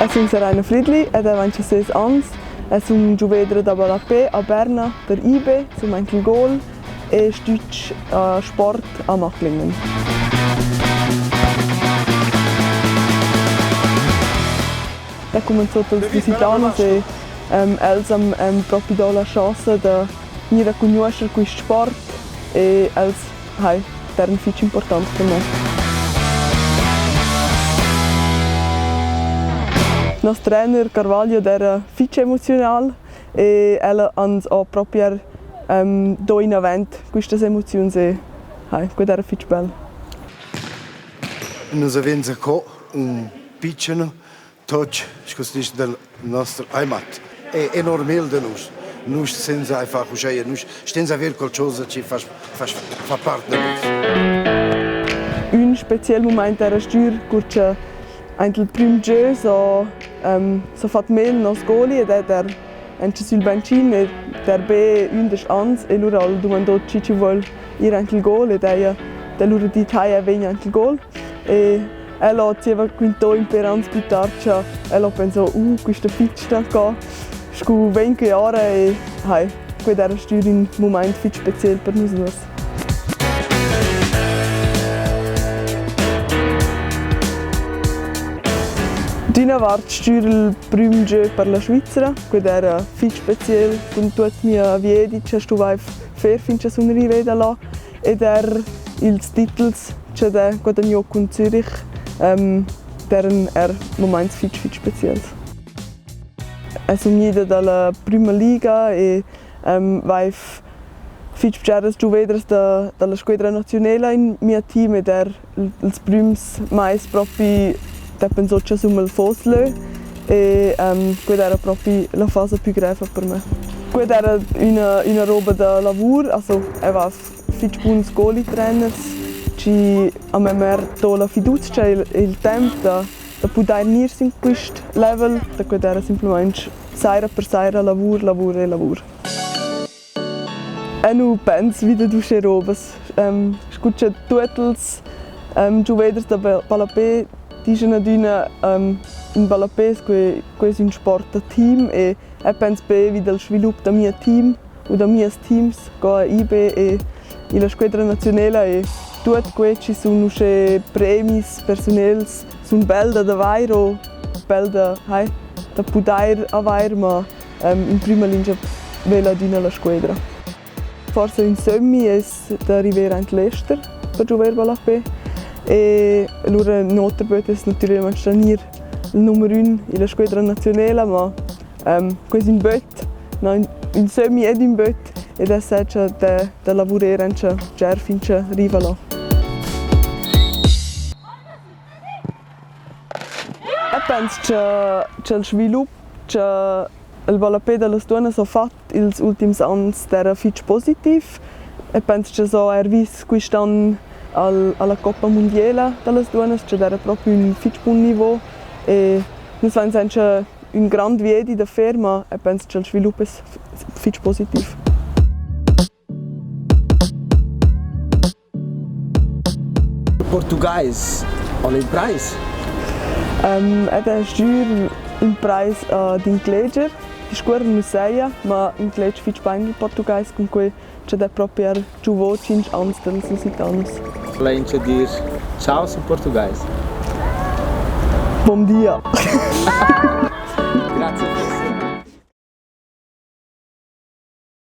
Sunt Serena Fridli ed ho 26 anni. Sono giocatore da Balapè a Berna per IBE, sono anche il gol e studio sport a Macklingen. Da cominciato als Lusitanos e els haben proprio da la chance di riconoscere questo sport e els è un figlio importante per me. Il nostro trainer Carvalho era molto emozionale e ella ha proprio dato in avanti queste emozioni e questo era molto bello. Noi abbiamo qua un piccolo touch della nostra heimat. È normale per noi. Noi siamo einfach così, noi stiamo a avere qualcosa che fa parte di noi. Un speciale momento era stur curce il primo gioco so fatto meglio il nostro gol e der anche sul bancino e der be 11 anni e loro hanno domandato se ci vuole ir anche il gol e der loro di Thai viene anche il gol e ella aveva quinto in per anni più tardi ella pensò questo fitch sta qua scu 20 anni e questo era un momento molto speciale per noi. Dina war il primo gioco per la Svizzera, questo era molto speciale, con tutti i miei viedi, che stuvo fair finché sono arrivata là, ed era il titolo che guadagnò con Zürich, era un momento molto speciale. Sono venuta dalla prima liga e vai molto speciale giocare dalla squadra nazionale in mio team ed era il primo mais proprio da penso che sono il fossile e questa era proprio la fase più grave per me. Questa era una roba da lavoro, also aveva molto buoni goalie-trainer che a me ha dato la fiducia e il tempo da poter venire in questo livello, da questa era semplicemente sera per sera lavoro. E non penso wieder du che roba. Scuccia tutti i giocatori da Balapè dicono che in Balapè è un sport a team e penso che il sviluppo del mio team o dei miei teams con IBE e la squadra nazionale e tutti questi sono premi personali, sono belli da davvero, belli da poter avere, ma in prima linea voglio dire la squadra. Forse in sogno è di arrivare anche all'estero per giocare a Balapè. E allora notre but è naturalmente tenere il numero 1 nella squadra nazionale, ma questo è un but, in semi è un but e adesso è da lavorare anche già finché arriva là. E penso che il sviluppo che il Balapè della Stona ha fatto negli ultimi anni era molto positivo e penso che so visto quest'anno alla Coppa Mondiale delle donne, che era proprio un molto buon livello e noi siamo anche un grande vedi da ferma e penso che il sviluppo è molto positivo. Português, olha o preço? É um preço de inglês, di scuola non sei, ma inglês molto bene português con cui c'è proprio giovò 5 anni delle Lusitanos. Lei ci dice ciao in portoghese. Bom dia!